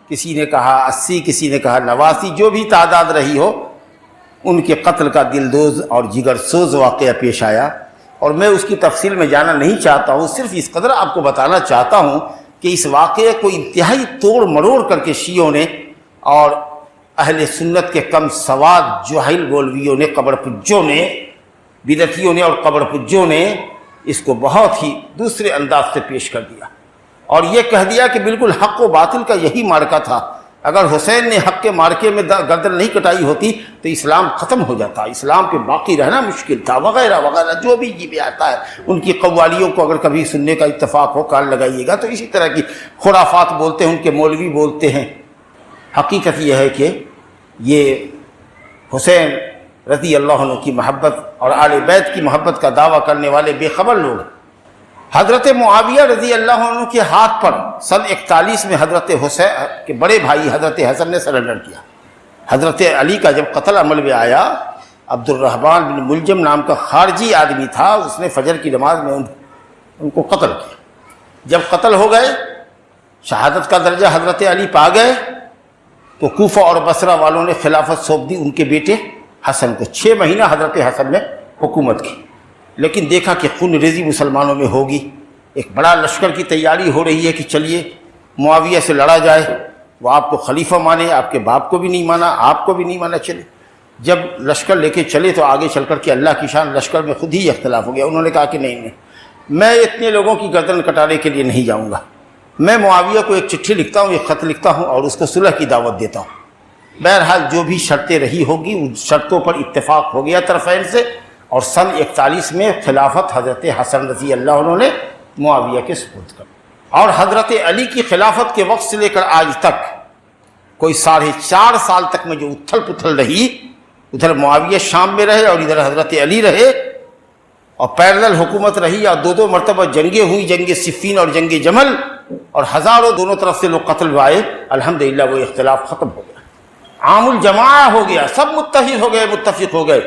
کسی نے کہا 80، کسی نے کہا 89، جو بھی تعداد رہی ہو، ان کے قتل کا دلدوز اور جگر سوز واقعہ پیش آیا۔ اور میں اس کی تفصیل میں جانا نہیں چاہتا ہوں، صرف اس قدر آپ کو بتانا چاہتا ہوں کہ اس واقعے کو انتہائی توڑ مروڑ کر کے شیعوں نے اور اہل سنت کے کم سواد جاہل مولویوں نے، قبر پجوں نے، بدعتیوں نے اور قبر پجوں نے اس کو بہت ہی دوسرے انداز سے پیش کر دیا، اور یہ کہہ دیا کہ بالکل حق و باطل کا یہی مارکہ تھا۔ اگر حسین نے حق کے مارکے میں گردن نہیں کٹائی ہوتی تو اسلام ختم ہو جاتا، اسلام پہ باقی رہنا مشکل تھا، وغیرہ وغیرہ جو بھی جی میں آتا ہے۔ ان کی قوالیوں کو اگر کبھی سننے کا اتفاق ہو، کان لگائیے گا، تو اسی طرح کی خرافات بولتے ہیں، ان کے مولوی بولتے ہیں۔ حقیقت یہ ہے کہ یہ حسین رضی اللہ عنہ کی محبت اور آل بیت کی محبت کا دعویٰ کرنے والے بے خبر لوگ ہیں۔ حضرت معاویہ رضی اللہ عنہ کے ہاتھ پر سن 41 میں حضرت حسین کے بڑے بھائی حضرت حسن نے سرنڈر کیا۔ حضرت علی کا جب قتل عمل میں آیا، عبد الرحمن بن ملجم نام کا خارجی آدمی تھا، اس نے فجر کی نماز میں ان کو قتل کیا۔ جب قتل ہو گئے، شہادت کا درجہ حضرت علی پا گئے، تو کوفہ اور بصرہ والوں نے خلافت سونپ دی ان کے بیٹے حسن کو۔ 6 مہینہ حضرت حسن نے حکومت کی، لیکن دیکھا کہ خون ریزی مسلمانوں میں ہوگی، ایک بڑا لشکر کی تیاری ہو رہی ہے کہ چلیے معاویہ سے لڑا جائے، وہ آپ کو خلیفہ مانے، آپ کے باپ کو بھی نہیں مانا، آپ کو بھی نہیں مانا، چلے۔ جب لشکر لے کے چلے تو آگے چل کر کے اللہ کی شان لشکر میں خود ہی اختلاف ہو گیا۔ انہوں نے کہا کہ نہیں، میں اتنے لوگوں کی گردن کٹانے کے لیے نہیں جاؤں گا، میں معاویہ کو ایک چٹھی لکھتا ہوں، ایک خط لکھتا ہوں اور اس کو صلح کی دعوت دیتا ہوں۔ بہرحال جو بھی شرطیں رہی ہوگی ان شرطوں پر اتفاق ہو گیا طرفین سے، اور سن 41 میں خلافت حضرت حسن رضی اللہ عنہ نے معاویہ کے سپرد کر، اور حضرت علی کی خلافت کے وقت سے لے کر آج تک کوئی 4.5 سال تک میں جو اتھل پتھل رہی، ادھر معاویہ شام میں رہے اور ادھر حضرت علی رہے، اور پیرلل حکومت رہی، اور دو مرتبہ جنگیں ہوئی، جنگ صفین اور جنگ جمل، اور ہزاروں دونوں طرف سے لوگ قتل ہوئے۔ الحمدللہ وہ اختلاف ختم ہو گیا، عام الجماع ہو گیا، سب متحد ہو گئے، متفق ہو گئے۔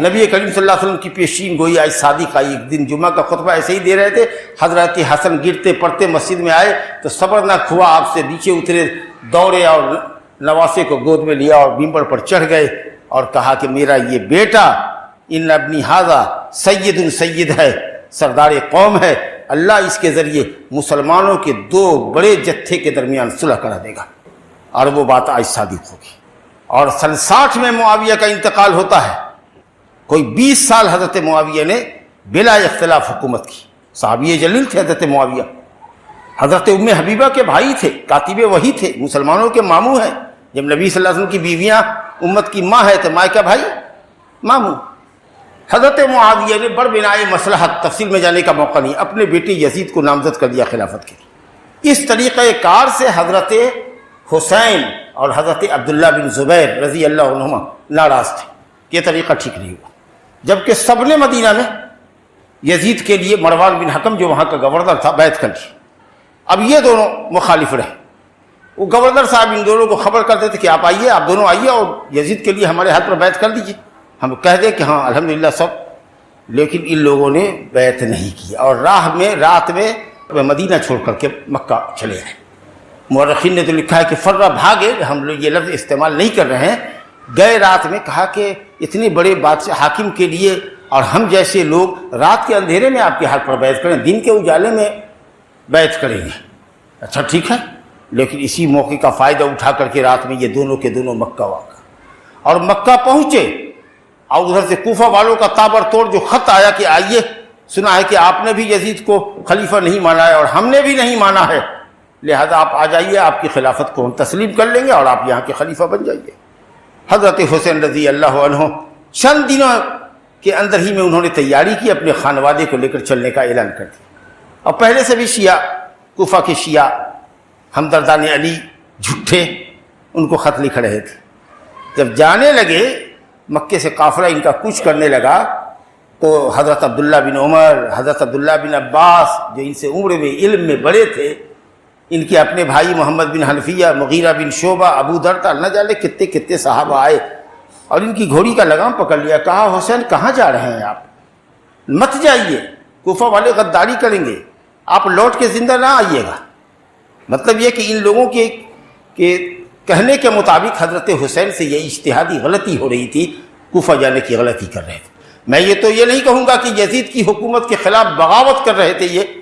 نبی کریم صلی اللہ علیہ وسلم کی پیشین گوئی آج صادق آئی، ایک دن جمعہ کا خطبہ ایسے ہی دے رہے تھے، حضرت حسن گرتے پڑتے مسجد میں آئے تو صبر نہ ہوا، آپ سے نیچے اترے، دوڑے اور نواسے کو گود میں لیا اور ممبر پر چڑھ گئے اور کہا کہ میرا یہ بیٹا ان ابنی ھذا سید ہے، سردار قوم ہے، اللہ اس کے ذریعے مسلمانوں کے 2 بڑے جتھے کے درمیان صلح کرا دے گا، اور وہ بات آج صادق ہوگی۔ اور سن 60 میں معاویہ کا انتقال ہوتا ہے، کوئی 20 سال حضرت معاویہ نے بلا اختلاف حکومت کی۔ صحابی جلیل تھے حضرت معاویہ، حضرت ام حبیبہ کے بھائی تھے، کاتب وحی تھے، مسلمانوں کے ماموں ہیں۔ جب نبی صلی اللہ علیہ وسلم کی بیویاں امت کی ماں ہے تو ماں کا بھائی ماموں۔ حضرت معاویہ نے بڑ بنائے مصلحت، تفصیل میں جانے کا موقع نہیں، اپنے بیٹے یزید کو نامزد کر دیا خلافت کے لیے۔ اس طریقہ کار سے حضرت حسین اور حضرت عبداللہ بن زبیر رضی اللہ عنہما ناراض تھے، یہ طریقہ ٹھیک نہیں ہوا، جبکہ سب نے مدینہ میں یزید کے لیے مروان بن حکم جو وہاں کا گورنر تھا بیعت کر لی۔ اب یہ دونوں مخالف رہے، وہ گورنر صاحب ان دونوں کو خبر کرتے تھے کہ آپ آئیے، آپ دونوں آئیے اور یزید کے لیے ہمارے ہاتھ پر بیعت کر دیجیے، ہم کہہ دیں کہ ہاں الحمدللہ سب، لیکن ان لوگوں نے بیعت نہیں کی اور راہ میں رات میں مدینہ چھوڑ کر کے مکہ چلے آئے۔ مورخین نے تو لکھا ہے کہ فرہ بھاگے، ہم لوگ یہ لفظ استعمال نہیں کر رہے ہیں، گئے رات میں، کہا کہ اتنے بڑے بادشاہ حاکم کے لیے اور ہم جیسے لوگ رات کے اندھیرے میں آپ کے ہاتھ پر بیعت کریں، دن کے اجالے میں بیعت کریں گے، اچھا ٹھیک ہے، لیکن اسی موقع کا فائدہ اٹھا کر کے رات میں یہ دونوں کے دونوں مکہ واقع، اور مکہ پہنچے اور ادھر سے کوفہ والوں کا تابر توڑ جو خط آیا کہ آئیے، سنا ہے کہ آپ نے بھی یزید کو خلیفہ نہیں مانا ہے اور ہم نے بھی نہیں مانا ہے، لہذا آپ آ جائیے، آپ کی خلافت کو ہم تسلیم کر لیں گے اور آپ یہاں کے خلیفہ بن جائیے۔ حضرت حسین رضی اللہ عنہ چند دنوں کے اندر ہی میں انہوں نے تیاری کی، اپنے خانوادے کو لے کر چلنے کا اعلان کر دیا، اور پہلے سے بھی شیعہ، کوفہ کے شیعہ ہمدردان علی جھوٹے ان کو خط لکھ رہے تھے۔ جب جانے لگے، مکے سے قافلہ ان کا کوچ کرنے لگا، تو حضرت عبداللہ بن عمر، حضرت عبداللہ بن عباس جو ان سے عمر میں علم میں بڑے تھے، ان کے اپنے بھائی محمد بن حنفیہ، مغیرہ بن شعبہ، ابو دردہ، نہ جانے کتنے کتنے صحابہ آئے اور ان کی گھوڑی کا لگام پکڑ لیا، کہا حسین کہاں جا رہے ہیں آپ؟ مت جائیے، کوفہ والے غداری کریں گے، آپ لوٹ کے زندہ نہ آئیے گا۔ مطلب یہ کہ ان لوگوں کے کہنے کے مطابق حضرت حسین سے یہ اجتہادی غلطی ہو رہی تھی، کوفہ جانے کی غلطی کر رہے تھے۔ میں یہ تو یہ نہیں کہوں گا کہ یزید کی حکومت کے خلاف بغاوت کر رہے تھے، یہ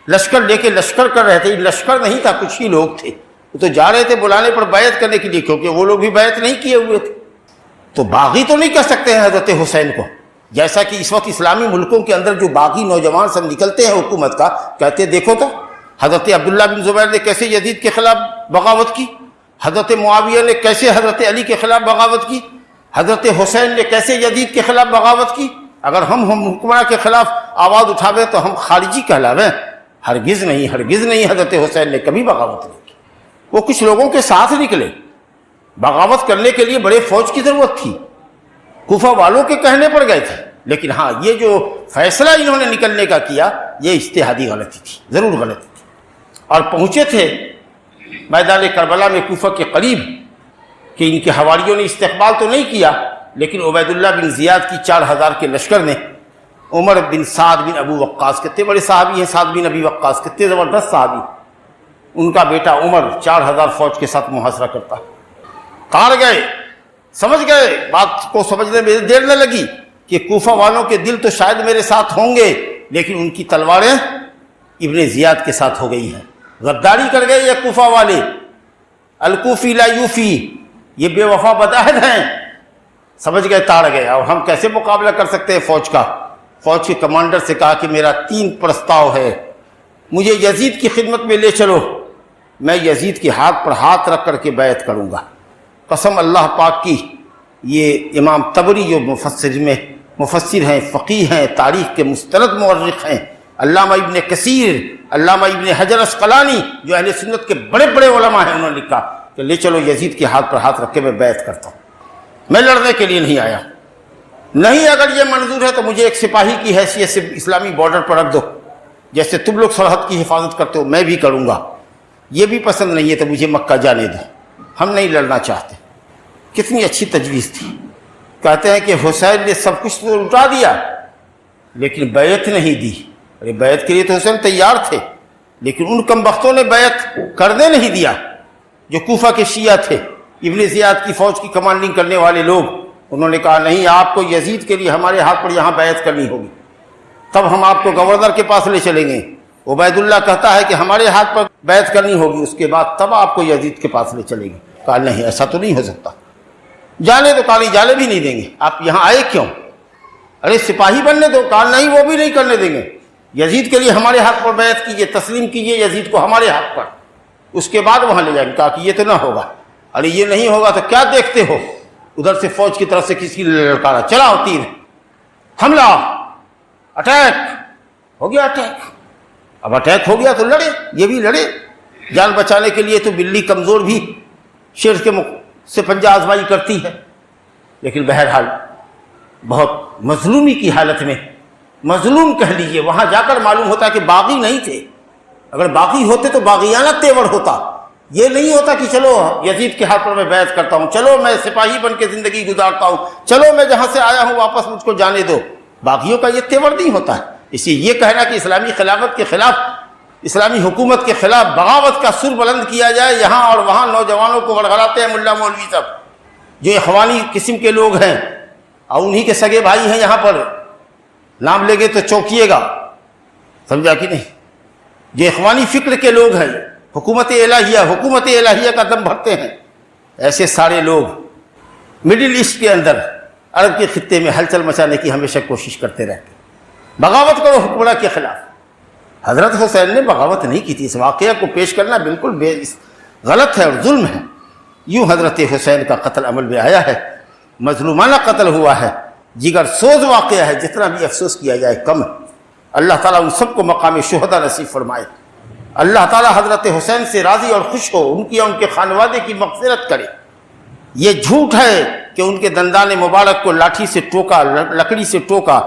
لشکر لے کے لشکر کر رہے تھے، لشکر نہیں تھا، کچھ ہی لوگ تھے، وہ تو جا رہے تھے بلانے پر بیعت کرنے کے لیے، کیونکہ وہ لوگ بھی بیعت نہیں کیے ہوئے تھے، تو باغی تو نہیں کہہ سکتے ہیں حضرت حسین کو، جیسا کہ اس وقت اسلامی ملکوں کے اندر جو باغی نوجوان سب نکلتے ہیں حکومت کا، کہتے دیکھو تو حضرت عبداللہ بن زبیر نے کیسے یزید کے خلاف بغاوت کی، حضرت معاویہ نے کیسے حضرت علی کے خلاف بغاوت کی، حضرت حسین نے کیسے یزید کے خلاف بغاوت کی۔ اگر ہم حکمراں کے خلاف آواز اٹھاویں تو ہم خارجی کہلاویں، ہرگز نہیں، حضرت حسین نے کبھی بغاوت نہیں کی۔ وہ کچھ لوگوں کے ساتھ نکلے، بغاوت کرنے کے لیے بڑے فوج کی ضرورت تھی، کوفہ والوں کے کہنے پر گئے تھے، لیکن ہاں یہ جو فیصلہ انہوں نے نکلنے کا کیا یہ اجتہادی غلطی تھی، ضرور غلطی تھی۔ اور پہنچے تھے میدان کربلا میں کوفہ کے قریب کہ ان کے حواریوں نے استقبال تو نہیں کیا، لیکن عبید اللہ بن زیاد کی 4000 کے لشکر نے عمر بن سعد بن ابو وقاص، کتنے بڑے صحابی ہیں سعد بن ابی وقاص، کتنے زبردست صحابی، ان کا بیٹا عمر 4000 فوج کے ساتھ محاصرہ کرتا، کار گئے، سمجھ گئے، بات کو سمجھنے میں دیر نہ لگی کہ کوفہ والوں کے دل تو شاید میرے ساتھ ہوں گے، لیکن ان کی تلواریں ابن زیاد کے ساتھ ہو گئی ہیں، غداری کر گئے یہ کوفہ والے، الکوفی لا یوفی، یہ بے وفا بدعہد ہیں، سمجھ گئے تاڑ گئے۔ اور ہم کیسے مقابلہ کر سکتے ہیں فوج کا؟ فوج کے کمانڈر سے کہا کہ میرا 3 پرستاؤ ہے، مجھے یزید کی خدمت میں لے چلو، میں یزید کے ہاتھ پر ہاتھ رکھ کر کے بیعت کروں گا۔ قسم اللہ پاک کی، یہ امام طبری جو مفسر ہیں، فقیہ ہیں، تاریخ کے مستند مورخ ہیں، علامہ ابن کثیر، علامہ ابن حجر اسقلانی جو اہل سنت کے بڑے بڑے علماء ہیں، انہوں نے لکھا کہ لے چلو یزید کے ہاتھ پر ہاتھ رکھ کے میں بیعت کرتا ہوں، میں لڑنے کے لیے نہیں آیا۔ نہیں، اگر یہ منظور ہے تو مجھے ایک سپاہی کی حیثیت سے اسلامی بارڈر پر رکھ دو، جیسے تم لوگ سرحد کی حفاظت کرتے ہو میں بھی کروں گا۔ یہ بھی پسند نہیں ہے تو مجھے مکہ جانے دو، ہم نہیں لڑنا چاہتے۔ کتنی اچھی تجویز تھی۔ کہتے ہیں کہ حسین نے سب کچھ تو لٹا دیا لیکن بیعت نہیں دی۔ ارے بیعت کے لیے تو حسین تیار تھے، لیکن ان کم بختوں نے بیعت کرنے نہیں دیا، جو کوفہ کے شیعہ تھے، ابن زیاد کی فوج کی کمانڈنگ کرنے والے لوگ، انہوں نے کہا نہیں، آپ کو یزید کے لیے ہمارے ہاتھ پر یہاں بیعت کرنی ہوگی، تب ہم آپ کو گورنر کے پاس لے چلیں گے۔ عبید اللہ کہتا ہے کہ ہمارے ہاتھ پر بیعت کرنی ہوگی، اس کے بعد تب آپ کو یزید کے پاس لے چلیں گے۔ کہا نہیں، ایسا تو نہیں ہو سکتا، جانے تو، کہا نہیں جانے بھی نہیں دیں گے، آپ یہاں آئے کیوں؟ ارے سپاہی بننے دو، کہا نہیں وہ بھی نہیں کرنے دیں گے، یزید کے لیے ہمارے ہاتھ پر بیعت کیجئے، تسلیم کیجئے یزید کو ہمارے ہاتھ پر، اس کے بعد وہاں لے جائیں گے۔ کہا کہ یہ تو نہ ہوگا۔ ارے یہ نہیں ہوگا تو کیا دیکھتے ہو؟ ادھر سے فوج کی طرف سے کسی نے للکارا، چلاؤ تیر، حملہ، اٹیک ہو گیا۔ اب اٹیک ہو گیا تو لڑے، یہ بھی لڑے، جان بچانے کے لیے تو بلی کمزور بھی شیر کے سے پنجہ آزمائی کرتی ہے۔ لیکن بہرحال بہت مظلومی کی حالت میں، مظلوم کہہ لیجئے، وہاں جا کر معلوم ہوتا ہے کہ باغی نہیں تھے، اگر باغی ہوتے تو باغیانہ تیور ہوتا، یہ نہیں ہوتا کہ چلو یزید کے ہاتھ پر میں بیعت کرتا ہوں، چلو میں سپاہی بن کے زندگی گزارتا ہوں، چلو میں جہاں سے آیا ہوں واپس مجھ کو جانے دو۔ باغیوں کا یہ تیور نہیں ہوتا ہے۔ اسی یہ کہنا کہ اسلامی خلافت کے خلاف، اسلامی حکومت کے خلاف بغاوت کا سر بلند کیا جائے، یہاں اور وہاں نوجوانوں کو گڑگڑاتے ہیں ملا مولوی صاحب جو اخوانی قسم کے لوگ ہیں، اور انہی کے سگے بھائی ہیں، یہاں پر نام لے گے تو چونکیے گا، سمجھا کہ نہیں؟ جو اخوانی فکر کے لوگ ہیں، حکومت الہیہ کا دم بھرتے ہیں، ایسے سارے لوگ مڈل ایسٹ کے اندر، عرب کے خطے میں ہلچل مچانے کی ہمیشہ کوشش کرتے رہتے ہیں۔ بغاوت کرو حکمراں کے خلاف۔ حضرت حسین نے بغاوت نہیں کی تھی، اس واقعہ کو پیش کرنا بالکل غلط ہے اور ظلم ہے۔ یوں حضرت حسین کا قتل عمل میں آیا ہے، مظلومانہ قتل ہوا ہے، جگر سوز واقعہ ہے، جتنا بھی افسوس کیا جائے کم ہے۔ اللہ تعالیٰ ان سب کو مقام شہداء نصیب فرمائے، اللہ تعالیٰ حضرت حسین سے راضی اور خوش ہو، ان کی اور ان کے خانوادے کی مغفرت کرے۔ یہ جھوٹ ہے کہ ان کے دندان مبارک کو لاٹھی سے ٹوکا، لکڑی سے ٹوکا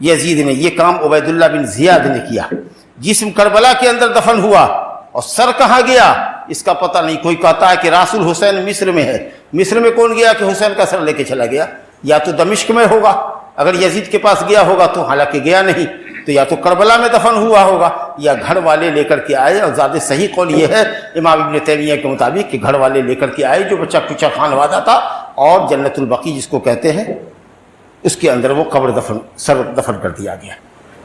یزید نے، یہ کام عبید اللہ بن زیاد نے کیا۔ جسم کربلا کے اندر دفن ہوا اور سر کہاں گیا اس کا پتہ نہیں۔ کوئی کہتا ہے کہ رسول حسین مصر میں ہے، مصر میں کون گیا کہ حسین کا سر لے کے چلا گیا؟ یا تو دمشق میں ہوگا اگر یزید کے پاس گیا ہوگا تو، حالانکہ گیا نہیں، تو یا تو کربلا میں دفن ہوا ہوگا یا گھر والے لے کر کے آئے۔ اور زیادہ صحیح قول یہ ہے امام ابن تیمیہ کے مطابق کہ گھر والے لے کر کے آئے، جو بچہ کچا خانوادہ تھا، اور جنت البقیع جس کو کہتے ہیں اس کے اندر وہ قبر سر دفن کر دیا گیا۔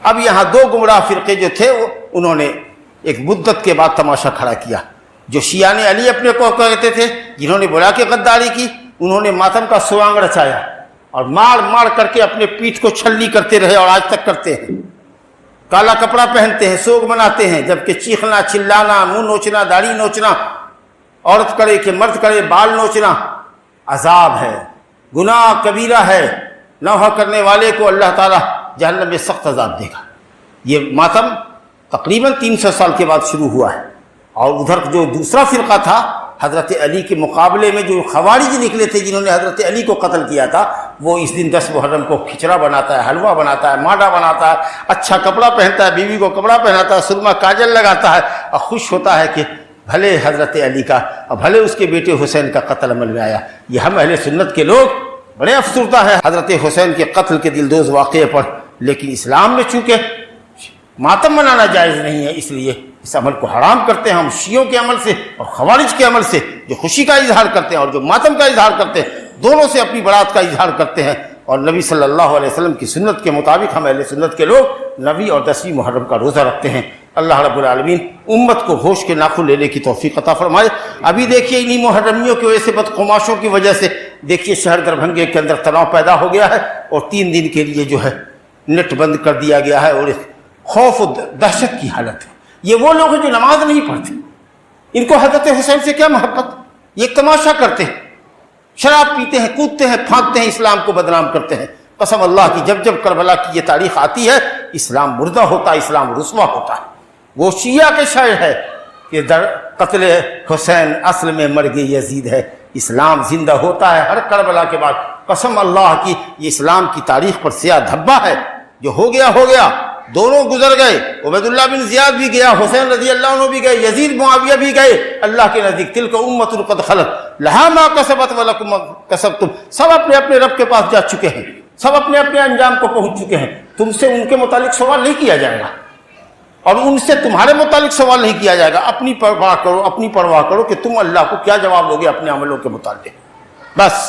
اب یہاں دو گمراہ فرقے جو تھے، انہوں نے ایک مدت کے بعد تماشا کھڑا کیا۔ جو شیعان علی اپنے کو کہتے تھے، جنہوں نے بلا کے غداری کی، انہوں نے ماتم کا سوانگ رچایا اور مار مار کر کے اپنے پیٹھ کو چھلنی کرتے رہے، اور آج تک کرتے ہیں۔ کالا کپڑا پہنتے ہیں، سوگ مناتے ہیں، جبکہ چیخنا، چلانا، منہ نوچنا، داڑھی نوچنا، عورت کرے کہ مرد کرے بال نوچنا عذاب ہے، گناہ کبیرہ ہے۔ نوحہ کرنے والے کو اللہ تعالیٰ جہنم میں سخت عذاب دے گا۔ یہ ماتم تقریباً 300 سال کے بعد شروع ہوا ہے۔ اور ادھر جو دوسرا فرقہ تھا حضرت علی کے مقابلے میں، جو خوارج نکلے تھے جنہوں نے حضرت علی کو قتل کیا تھا، وہ اس دن 10 محرم کو کھچڑا بناتا ہے، حلوہ بناتا ہے، مانڈا بناتا ہے، اچھا کپڑا پہنتا ہے، بیوی کو کپڑا پہناتا ہے، سرما کاجل لگاتا ہے، اور خوش ہوتا ہے کہ بھلے حضرت علی کا اور بھلے اس کے بیٹے حسین کا قتل عمل میں آیا۔ یہ ہم اہل سنت کے لوگ بڑے افسردہ ہے حضرت حسین کے قتل کے دلدوز واقعے پر، لیکن اسلام میں چونکہ ماتم منانا جائز نہیں ہے، اس لیے اس عمل کو حرام کرتے ہیں ہم شیعوں کے عمل سے اور خوارج کے عمل سے، جو خوشی کا اظہار کرتے ہیں اور جو ماتم کا اظہار کرتے ہیں، دونوں سے اپنی برات کا اظہار کرتے ہیں۔ اور نبی صلی اللہ علیہ وسلم کی سنت کے مطابق ہم اہل سنت کے لوگ 9 اور 10 محرم کا روزہ رکھتے ہیں۔ اللہ رب العالمین امت کو ہوش کے ناخن لینے کی توفیق عطا فرمائے۔ ابھی دیکھیے انہی محرمیوں کی وجہ سے، بدقماشوں کی وجہ سے دیکھیے شہر دربھنگے کے اندر تناؤ پیدا ہو گیا ہے، اور 3 دن کے لیے جو ہے نیٹ بند کر دیا گیا ہے، اور خوف و دہشت کی حالت ہے۔ یہ وہ لوگ ہیں جو نماز نہیں پڑھتے، ان کو حضرت حسین سے کیا محبت؟ یہ ایک تماشا کرتے ہیں، شراب پیتے ہیں، کودتے ہیں، پھانکتے ہیں، اسلام کو بدنام کرتے ہیں۔ قسم اللہ کی جب جب کربلا کی یہ تاریخ آتی ہے اسلام مردہ ہوتا ہے، اسلام رسوا ہوتا ہے۔ وہ شیعہ کے شاعر ہے کہ در قتل حسین اصل میں مرگ یزید ہے، اسلام زندہ ہوتا ہے ہر کربلا کے بعد۔ قسم اللہ کی یہ اسلام کی تاریخ پر سیاہ دھبا ہے، جو ہو گیا ہو گیا، دونوں گزر گئے، عبید اللہ بن زیاد بھی گیا، حسین رضی اللہ عنہ بھی گئے، یزید معاویہ بھی گئے اللہ کے نزدیک۔ تلک امۃ قد خلت لہا ما کسبت ولکم ما کسبتم، سب اپنے اپنے رب کے پاس جا چکے ہیں، سب اپنے اپنے انجام کو پہنچ چکے ہیں۔ تم سے ان کے متعلق سوال نہیں کیا جائے گا، اور ان سے تمہارے متعلق سوال نہیں کیا جائے گا۔ اپنی پرواہ کرو، اپنی پرواہ کرو کہ تم اللہ کو کیا جواب دو گے اپنے عملوں کے متعلق، بس۔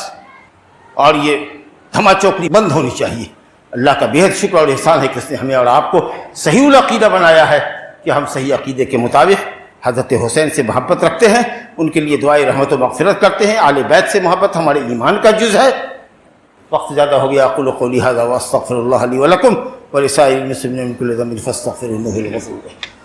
اور یہ دھما چوکری بند ہونی چاہیے۔ اللہ کا بہت شکر اور احسان ہے کہ اس نے ہمیں اور آپ کو صحیح العقیدہ بنایا ہے کہ ہم صحیح عقیدے کے مطابق حضرت حسین سے محبت رکھتے ہیں، ان کے لیے دعائے رحمت و مغفرت کرتے ہیں۔ آل بیت سے محبت ہمارے ایمان کا جز ہے۔ وقت زیادہ ہو گیا، اقول قولی ھذا واستغفر اللہ لی ولکم ولسائر المسلمین من کل ذنب فاستغفروہ انہ هو الغفور الرحیم۔